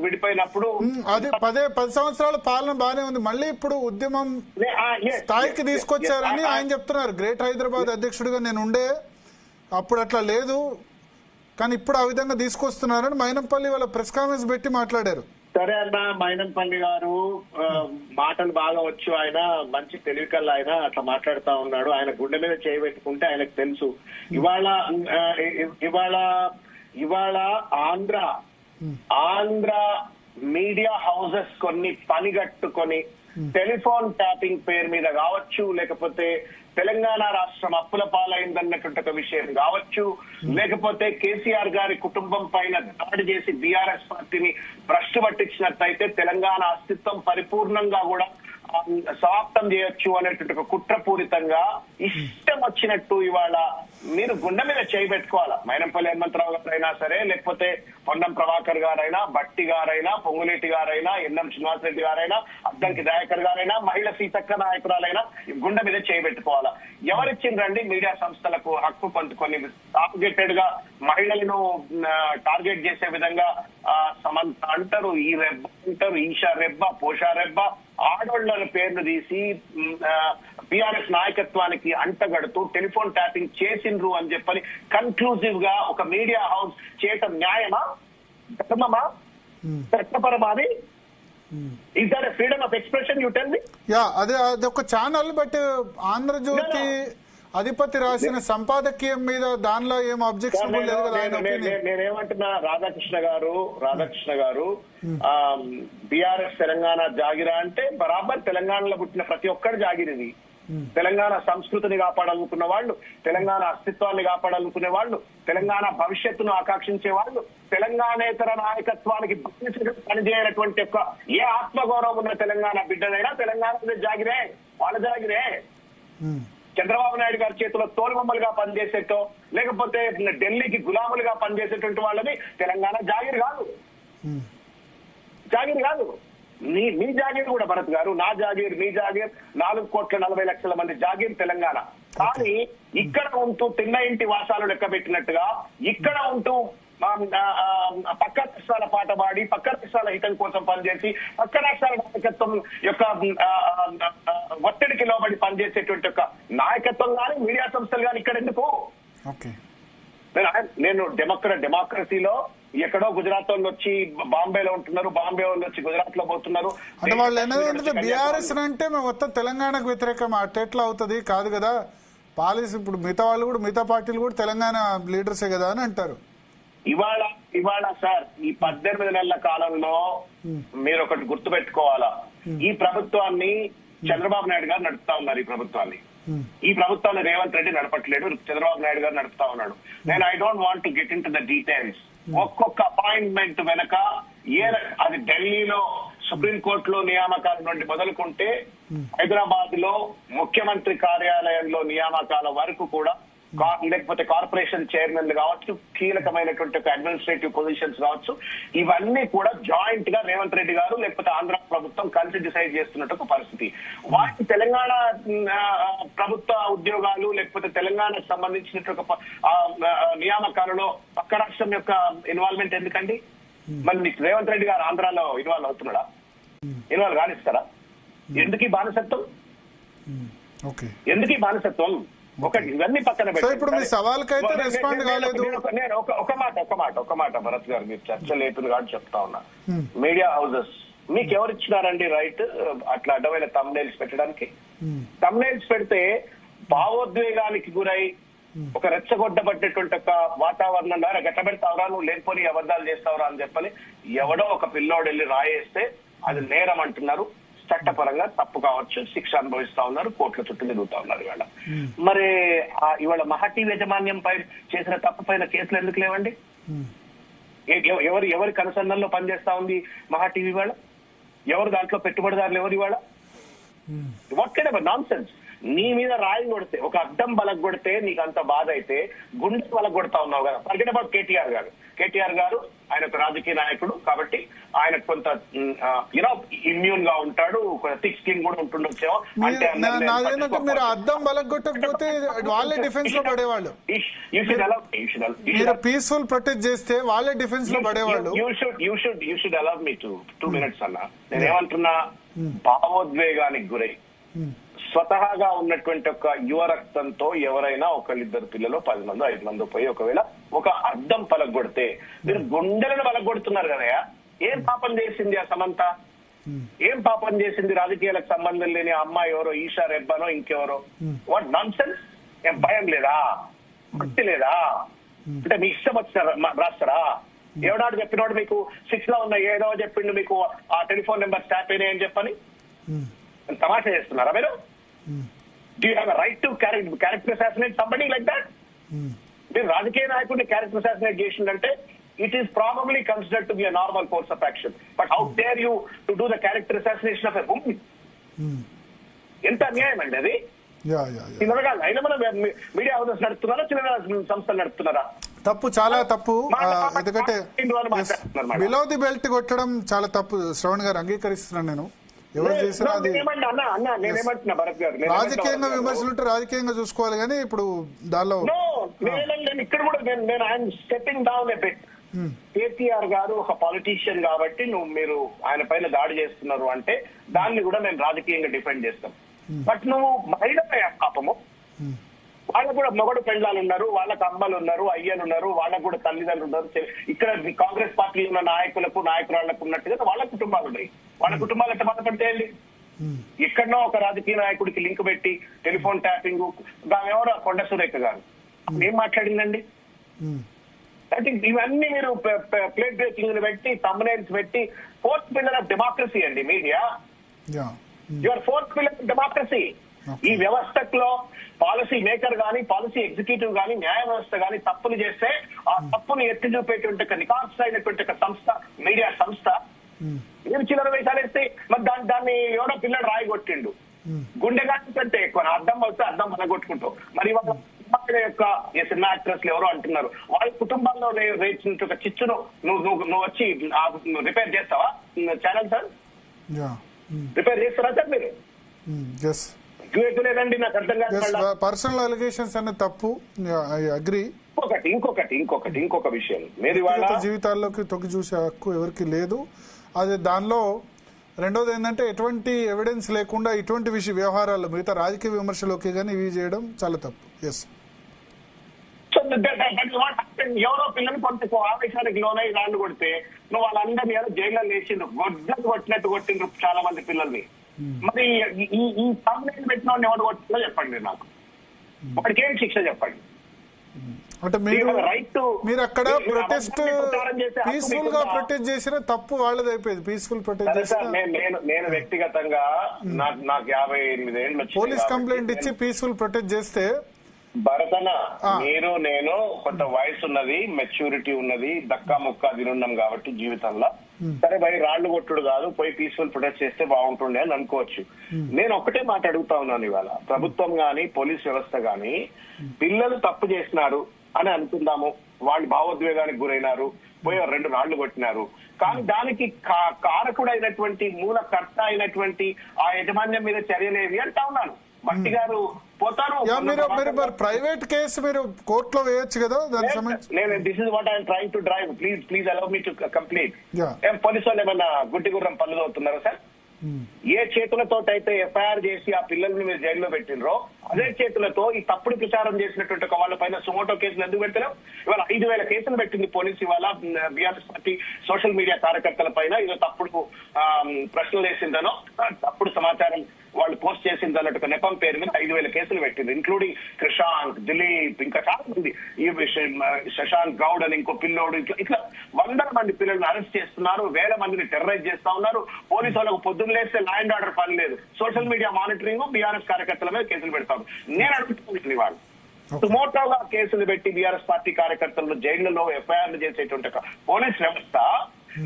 విడిపోయినప్పుడు అది 10 సంవత్సరాల పాలన బానే ఉంది, మళ్ళీ ఇప్పుడు ఉద్యమం స్థాయికి తీసుకొచ్చారని ఆయన చెప్తున్నారు. గ్రేట్ హైదరాబాద్ అధ్యక్షుడిగా నేను ఉండే అప్పుడు అట్లా లేదు, కానీ ఇప్పుడు ఆ విధంగా తీసుకొస్తున్నారని మైనంపల్లి వాళ్ళ ప్రెస్ కాన్ఫరెన్స్ పెట్టి మాట్లాడారు. సరే అన్న, మైనంపల్లి గారు మాటలు బాగా వచ్చు, ఆయన మంచి తెలివికల్లా ఆయన అట్లా మాట్లాడుతా ఉన్నాడు. ఆయన గుండె మీద చేయబెట్టుకుంటే ఆయనకు తెలుసు. ఇవాళ ఆంధ్ర మీడియా హౌసెస్ కొన్ని పనిగట్టుకొని టెలిఫోన్ ట్యాపింగ్ పేరు మీద కావచ్చు, లేకపోతే తెలంగాణ రాష్ట్రం అప్పుల పాలైందన్నటువంటి ఒక విషయం కావచ్చు, లేకపోతే కేసీఆర్ గారి కుటుంబం పైన దాడి చేసి బీఆర్ఎస్ పార్టీని భ్రష్టు పట్టించినట్టయితే తెలంగాణ అస్తిత్వం పరిపూర్ణంగా కూడా సమాప్తం చేయొచ్చు అనేటువంటి ఒక కుట్రపూరితంగా ఇష్టం వచ్చినట్టు ఇవాళ మీరు గుండె మీద చేయబెట్టుకోవాలా. మైనంపల్లి హనుమంతరావు గారైనా సరే, లేకపోతే పొన్నం ప్రభాకర్ గారైనా, బట్టి గారైనా, పొంగులేటి గారైనా, ఎన్ఎం శ్రీనివాసరెడ్డి గారైనా, అద్దంకి దయాకర్ గారైనా, మహిళ సీతక్క నాయకురాలైనా గుండె మీద చేయబెట్టుకోవాలా. ఎవరిచ్చిండ్రండి మీడియా సంస్థలకు హక్కు పొందుకొని టార్గెటెడ్ గా మహిళలను టార్గెట్ చేసే విధంగా సమంత అంటారు, ఈ రెబ్బ అంటారు, ఈషా రెబ్బ, పోషా రెబ్బ, ఆడోళ్ల పేర్లు తీసి బీఆర్ఎస్ నాయకత్వానికి అంటగడుతూ టెలిఫోన్ ట్యాపింగ్ చేసిండ్రు అని చెప్పని కన్క్లూజివ్ గా ఒక మీడియా హౌస్ చేయటం న్యాయమా, ధర్మమా, చట్టపరమాది? Is that freedom of expression? You tell me. అదే అదొక ఛానల్, బట్ ఆంధ్రజ్యోతి అధిపతి రాసిన సంపాదకీయం మీద దానిలో ఏం అబ్జెక్షన్ లేదు కదా. నేనేమంటున్నా, రాధాకృష్ణ గారు బీఆర్ఎస్ తెలంగాణ జాగిరా అంటే బరాబర్ తెలంగాణలో పుట్టిన ప్రతి ఒక్కరు జాగిరిది. తెలంగాణ సంస్కృతిని కాపాడాలనుకున్న వాళ్ళు, తెలంగాణ అస్తిత్వాన్ని కాపాడాలనుకునే వాళ్ళు, తెలంగాణ భవిష్యత్తును ఆకాంక్షించే వాళ్ళు, తెలంగాణేతర నాయకత్వానికి పనిచేయనటువంటి యొక్క ఏ ఆత్మగౌరవం ఉన్న తెలంగాణ బిడ్డనైనా తెలంగాణ జాగిరే, వాళ్ళ జాగిరే. చంద్రబాబు నాయుడు గారి చేతిలో తోలుబొమ్మలుగా పనిచేసేటో, లేకపోతే ఢిల్లీకి గులాములుగా పనిచేసేటువంటి వాళ్ళని తెలంగాణ జాగిరి కాదు. మీ జాగీర్ కూడా భరత్ గారు, నా జాగీర్, మీ జాగీర్, 4,40,00,000 మంది జాగీర్ తెలంగాణ. కానీ ఇక్కడ ఉంటూ తిన్న ఇంటి వాసాలు లెక్క పెట్టినట్టుగా ఇక్కడ ఉంటూ పక్క రాష్ట్రాల పాట పాడి, పక్క రాష్ట్రాల హితం కోసం పనిచేసి, పక్క రాష్ట్రాల నాయకత్వం యొక్క ఒత్తిడికి లోబడి పనిచేసేటువంటి యొక్క నాయకత్వం కానీ మీడియా సంస్థలు కానీ ఇక్కడ ఎందుకు? నేను డెమోక్రసీలో ఎక్కడో గుజరాత్ వాళ్ళు వచ్చి బాంబేలో ఉంటున్నారు, బాంబే వాళ్ళు వచ్చి గుజరాత్ లో పోతున్నారు. అంటే వాళ్ళు అనేది బీఆర్ఎస్ అంటే మేము మొత్తం తెలంగాణకు వ్యతిరేకం అట్లా అవుతుంది కాదు కదా పాలసీ. ఇప్పుడు మిగతా వాళ్ళు కూడా, మిగతా పార్టీలు కూడా తెలంగాణ లీడర్సే కదా అని అంటారు. ఇవాళ సార్ ఈ 18 నెలల కాలంలో మీరు ఒకటి గుర్తు పెట్టుకోవాలా, ఈ ప్రభుత్వాన్ని చంద్రబాబు నాయుడు గారు నడుపుతా ఉన్నారు. ఈ ప్రభుత్వాన్ని రేవంత్ రెడ్డి నడపట్లేడు, చంద్రబాబు నాయుడు గారు నడుపుతా ఉన్నాడు. నేను I don't want to get in to the details. ఒక్కొక్క అపాయింట్మెంట్ వెనక అది ఢిల్లీలో సుప్రీంకోర్టులో నియామకాల నుండి మొదలుకుంటే హైదరాబాద్ లో ముఖ్యమంత్రి కార్యాలయంలో నియామకాల వరకు కూడా, లేకపోతే కార్పొరేషన్ చైర్మన్లు కావచ్చు, కీలకమైనటువంటి అడ్మినిస్ట్రేటివ్ పొజిషన్స్ కావచ్చు, ఇవన్నీ కూడా జాయింట్ గా రేవంత్ రెడ్డి గారు లేకపోతే ఆంధ్ర ప్రభుత్వం కలిసి డిసైడ్ చేస్తున్నట్టు పరిస్థితి. వాటి తెలంగాణ ప్రభుత్వ ఉద్యోగాలు లేకపోతే తెలంగాణకు సంబంధించినటువంటి నియామకాలలో పక్క రాష్ట్రం యొక్క ఇన్వాల్వ్మెంట్ ఎందుకండి? మరి రేవంత్ రెడ్డి గారు ఆంధ్రాలో ఇన్వాల్వ్ అవుతున్నాడా? ఇన్వాల్వ్ కానిస్తారా? ఎందుకు ఈ బానిసత్వం? ఒకటి ఇవన్నీ పక్కన పెట్టి నేను ఒక మాట భరత్ గారు, మీరు చర్చ లేపులు కాదు చెప్తా ఉన్నా. మీడియా హౌసెస్ మీకు ఎవరు ఇచ్చినారండి రైట్ అట్లా అడ్డమైన తమ్నైల్స్ పెట్టడానికి? తమ్నైల్స్ పెడితే భావోద్వేగానికి గురై ఒక రెచ్చగొడ్డబట్టేటువంటి ఒక వాతావరణంలో గట్ట పెడతావురా, నువ్వు లేకపోని అబద్ధాలు చేస్తావురా అని చెప్పని ఎవడో ఒక పిల్లోడు వెళ్ళి రాయేస్తే అది నేరం అంటున్నారు. చట్టపరంగా తప్పు కావచ్చు, శిక్ష అనుభవిస్తా ఉన్నారు, కోర్టుల చుట్టూ తిరుగుతా ఉన్నారు. మరి ఇవాళ మహా టీవీ యాజమాన్యం పై చేసిన తప్పు పైన కేసులు ఎందుకు లేవండి? ఎవరి కనుసంధానంలో పనిచేస్తా ఉంది మహా టీవీ? వాళ్ళ ఎవరు దాంట్లో పెట్టుబడిదారులు ఎవరు? ఇవాళ వాట్ కైండ్ ఆఫ్ నాన్సెన్స్? నీ మీద రాయి కొడితే, ఒక అద్దం బలగ కొడితే నీకు అంత బాధ అయితే గుండె బలగ కొడతా ఉన్నావు కదా. ఫర్గెట్ అబౌట్ కేటీఆర్ గారు ఆయన ఒక రాజకీయ నాయకుడు కాబట్టి ఆయన కొంత యూనో ఇమ్యూన్ గా ఉంటాడు, థిక్ స్కిన్ కూడా ఉంటుండొచ్చేమో. నాదేంటంటే మీరు అద్దం బలగొట్టకపోతే వాళ్ళే డిఫెన్స్ లో పడేవాళ్ళు. మీరు పీస్ఫుల్ ప్రొటెక్ట్ చేస్తే వాళ్ళే డిఫెన్స్ లో పడేవాళ్ళు. You should allow me 2 minutes అన్న. నేనేమంటున్నా, భావోద్వేగానికి గురై స్వతహాగా ఉన్నటువంటి ఒక యువ రక్తంతో ఎవరైనా ఒకళ్ళిద్దరు పిల్లలు 10 మంది 5 మంది పోయి ఒకవేళ ఒక అద్దం పలగొడితే మీరు గుండెలను పలగొడుతున్నారు కదయా. ఏం పాపం చేసింది ఆ సమంత? ఏం పాపం చేసింది? రాజకీయాలకు సంబంధం లేని అమ్మాయి ఎవరో, ఈషా రెబ్బానో ఇంకెవరో. What non sense? ఏం భయం లేదా? భక్తి లేదా? అంటే మీ ఇష్టం వచ్చిన రాస్తారా? ఎవడాడు చెప్పినోడు మీకు 6 లో ఉన్న ఏదో చెప్పిండు మీకు ఆ టెలిఫోన్ నెంబర్ స్టాప్ అయినాయి అని చెప్పని తమాషా చేస్తున్నారా మీరు? Do you have right to character assassinate somebody like that? మీరు రాజకీయ నాయకుడిని క్యారెక్టర్ అసాసినేట్ చేసిందంటే it is probably considered to be a normal course of action. But how dare you to do the character assassination of a woman? ఎంత అన్యాయం అండి అది. అయినా మనం మీడియా హౌసెస్ నడుపుతున్నారా, చిన్న సంస్థలు నడుపుతున్నారా? తప్పు, చాలా తప్పు. ఎందుకంటే బిలో ది బెల్ట్ కొట్టడం చాలా తప్పు. శ్రవణ్ గారు అంగీకరిస్తున్నాను నేను. ఎవరు చేసినా అది రాజకీయంగా విమర్శలు ఉంటే రాజకీయంగా చూసుకోవాలి, కానీ ఇప్పుడు దానిలో ఇక్కడ కూడా నేను I'm stepping down a bit. KTR గారు ఒక పాలిటీషియన్ కాబట్టి మీరు ఆయన పైన దాడి చేస్తున్నారు అంటే దాన్ని కూడా మేము రాజకీయంగా డిఫెండ్ చేస్తాం. బట్ నువ్వు మహిళ పాపము, వాళ్ళకు కూడా మొగడు పెళ్ళాలు ఉన్నారు, వాళ్ళకి అమ్మలు ఉన్నారు, అయ్యలు ఉన్నారు, వాళ్ళకు కూడా తల్లిదండ్రులు ఉన్నారు. ఇక్కడ కాంగ్రెస్ పార్టీలో ఉన్న నాయకులకు నాయకురాళ్లకు ఉన్నట్టుగా వాళ్ళ కుటుంబాలు ఉన్నాయి. వాళ్ళ కుటుంబాలు ఎట్లా బాధపడితే ఎక్కడనో ఒక రాజకీయ నాయకుడికి లింక్ పెట్టి టెలిఫోన్ ట్యాపింగ్, దాని ఎవరో కొండ సురేఖ గారు ఏం మాట్లాడిందండి? ఐ థింక్ ఇవన్నీ మీరు ప్లేట్ బ్రేకింగ్ పెట్టి థంబ్నెయిల్స్ పెట్టి 4th pillar ఆఫ్ డెమోక్రసీ అండి media. Your 4th pillar of democracy. ఈ వ్యవస్థలో పాలసీ మేకర్ గానీ, పాలసీ ఎగ్జిక్యూటివ్ గానీ, న్యాయ వ్యవస్థ గానీ తప్పులు చేస్తే ఆ తప్పును ఎత్తి చూపేటువంటి నికార్స్ అయినటువంటి ఒక సంస్థ మీడియా సంస్థ. మీరు చిల్లర వేషాలు వేస్తే మరి దాన్ని ఎవడో పిల్లడు రాయి కొట్టిండు. గుండె కంటే ఎక్కువ అర్థం వస్తే అర్థం మనగొట్టుకుంటావు. మరి వాళ్ళ యొక్క సినిమా యాక్ట్రెస్లు ఎవరో అంటున్నారు వాళ్ళ కుటుంబాల్లో రేచిన ఒక చిచ్చును నువ్వు వచ్చి రిపేర్ చేస్తావా? ఛానల్ సార్ రిపేర్ చేస్తారా సార్ మీరు? లేదండి, నాకు అర్థం కాదు. పర్సనల్ అలిగేషన్స్ అనే తప్పు. అగ్రీ. ఇంకొక విషయం, మీరు జీవితాల్లోకి తొక్కి చూసే హక్కు ఎవరికి లేదు. అది దానిలో రెండోది ఏంటంటే ఎటువంటి ఎవిడెన్స్ లేకుండా ఇటువంటి వ్యవహారాలు మిగతా రాజకీయ విమర్శలోకి కానీ ఇవి చేయడం చాలా తప్పు. ఎస్, ఎవరో పిల్లలు కొంత ఆవేశానికి లోనై రాళ్ళు కొడితే నువ్వు వాళ్ళందరినీ జైల్లో వేసిండ్రు, గొడ్డలు కొట్టినట్టు కొట్టిండ్రు చాలా మంది పిల్లల్ని. మరి ఈ కంప్లైంట్ పెట్టిన వాడిని ఎవరు కొట్టిందో చెప్పండి నాకు. వాడికి ఏం శిక్ష చెప్పండి? అంటే మీరు అక్కడ ప్రొటెస్ట్ పీస్ఫుల్ గా ప్రొటెస్ట్ చేసిన తప్పు వాళ్ళది అయిపోయింది. పీస్ఫుల్ ప్రొటెస్ట్ చేసిన నేను వ్యక్తిగతంగా నాకు 58 ఏళ్ళు పోలీస్ కంప్లైంట్ ఇచ్చి పీస్ఫుల్ ప్రొటెస్ట్ చేస్తే భరతన మీరు నేను కొంత వయసు ఉన్నది, మెచ్యూరిటీ ఉన్నది, దక్కా ముక్క తినున్నాం కాబట్టి జీవితంలో సరే భయ్ రాళ్లు కొట్టుడు కాదు, పోయి పీస్ఫుల్ ప్రొటెస్ట్ చేస్తే బాగుంటుండే అని అనుకోవచ్చు. నేను ఒకటే మాట అడుగుతా ఉన్నాను, ఇవాళ ప్రభుత్వం గాని పోలీస్ వ్యవస్థ గాని పిల్లలు తప్పు చేసినారు అని అనుకుందాము, వాళ్ళు భావోద్వేగానికి గురైనారు, పోయి 2 రాళ్లు కొట్టినారు, కానీ దానికి కారకుడు అయినటువంటి మూలకర్త అయినటువంటి ఆ యజమాన్యం మీద చర్యలేవి అంటా ఉన్నాను. భట్టి గారు పోతారు. మీరు ప్రైవేట్ కేసు మీరు కోర్టులో వేయొచ్చు కదా దానికి సంబంధించి. This is what I'm trying to drive. Please allow me to complete. Police వాళ్ళు ఏమన్నా గుడ్డి గుర్రం పనులు అవుతున్నారా సార్? ఏ చేతులతో అయితే ఎఫ్ఐఆర్ చేసి ఆ పిల్లల్ని మీరు జైల్లో పెట్టినరో అదే చేతులతో ఈ తప్పుడు ప్రచారం చేసినటువంటి వాళ్ళ పైన సుమోటో కేసులు ఎందుకు పెట్టలేం? ఇవాళ 5,000 కేసులు పెట్టింది పోలీసు ఇవాళ బీఆర్ఎస్ పార్టీ సోషల్ మీడియా కార్యకర్తల పైన. ఇదో తప్పుడు ప్రశ్నలు వేసిందనో తప్పుడు సమాచారం వాళ్ళు పోస్ట్ చేసింది అన్నట్టు నెపం పేరు మీద 5,000 కేసులు పెట్టింది, ఇంక్లూడింగ్ క్రిషాంక్, దిలీప్, ఇంకా చాలా మంది, ఈ శశాంక్ గౌడ్ అని ఇంకో పిల్లోడు, ఇట్లా 100 మంది పిల్లల్ని అరెస్ట్ చేస్తున్నారు, 1000 మందిని టెర్రరైజ్ చేస్తా ఉన్నారు. పోలీసు వాళ్ళకు పొద్దున్న లేస్తే లా అండ్ ఆర్డర్ పని లేదు, సోషల్ మీడియా మానిటరింగ్, బీఆర్ఎస్ కార్యకర్తల మీద కేసులు పెడతారు. నేను అడుగుతుంది వాళ్ళు సుమోటోగా కేసులు పెట్టి బీఆర్ఎస్ పార్టీ కార్యకర్తలను జైళ్లలో ఎఫ్ఐఆర్లు చేసేటువంటి పోలీస్ వ్యవస్థ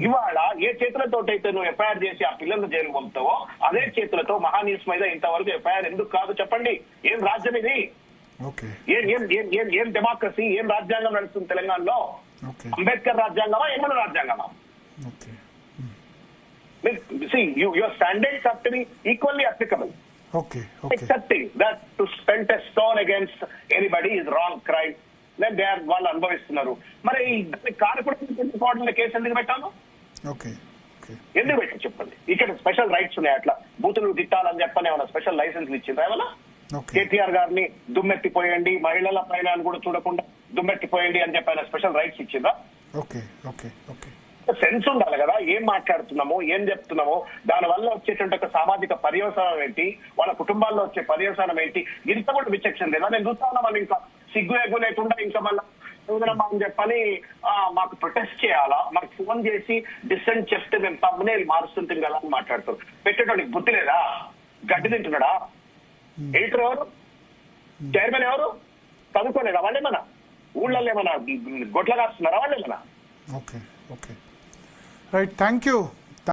ఇవాళ ఏ చేతులతోటైతే నువ్వు ఎఫ్ఐఆర్ చేసి ఆ పిల్లలను జైలు పంపుతావో అదే చేతులతో మహాన్యూస్ మీద ఇంతవరకు ఎఫ్ఐఆర్ ఎందుకు కాదు చెప్పండి? ఏం రాజ్యం ఇది? ఏం డెమోక్రసీ, ఏం రాజ్యాంగం నడుస్తుంది తెలంగాణలో? అంబేద్కర్ రాజ్యాంగమా, ఏమన్నా రాజ్యాంగమా? Your standards have to be equally applicable. Accepting that to spend a stone against anybody is wrong crime. Then they are వాళ్ళు అనుభవిస్తున్నారు. మరి కారకుడు కేసు ఎందుకు పెట్టాను? ఎందుకు పెట్టి చెప్పండి? ఇక్కడ స్పెషల్ రైట్స్ ఉన్నాయి. అట్లా బూతులు తిట్టాలని చెప్పని ఏమన్నా స్పెషల్ లైసెన్స్ ఇచ్చిందా? ఏమన్నా కేటీఆర్ గారిని దుమ్మెత్తిపోయండి, మహిళల పైన అని కూడా చూడకుండా దుమ్మెత్తిపోయండి అని చెప్పిన స్పెషల్ రైట్స్ ఇచ్చిందా? సెన్స్ ఉండాలి కదా, ఏం మాట్లాడుతున్నామో ఏం చెప్తున్నామో, దాని వల్ల వచ్చేటువంటి ఒక సామాజిక పర్యవసానం ఏంటి, వాళ్ళ కుటుంబాల్లో వచ్చే పర్యవసానం ఏంటి, ఇంత కూడా విచక్షణ లేదా? నేను చూస్తా ఉన్నా వాళ్ళు ఇంకా సిగ్గు ఎగ్గు లేకుండా ఇంకా మళ్ళీ అని చెప్పని మాకు ప్రొటెస్ట్ చేయాలా, మాకు ఫోన్ చేసి డిసెంట్ చెప్తే మేము తమ్మునే మారుస్తుంటాం కదా అని మాట్లాడుతారు. పెట్టేటోడికి బుద్ధి లేదా? గడ్డి తింటున్నాడా? ఎడిటర్ ఎవరు? చైర్మన్ ఎవరు? చదువుకోలేదా వాళ్ళేమన్నా? ఊళ్ళల్లో ఏమన్నా గొడ్ల కాస్తున్నారా వాళ్ళేమన్నా? Right, thank you.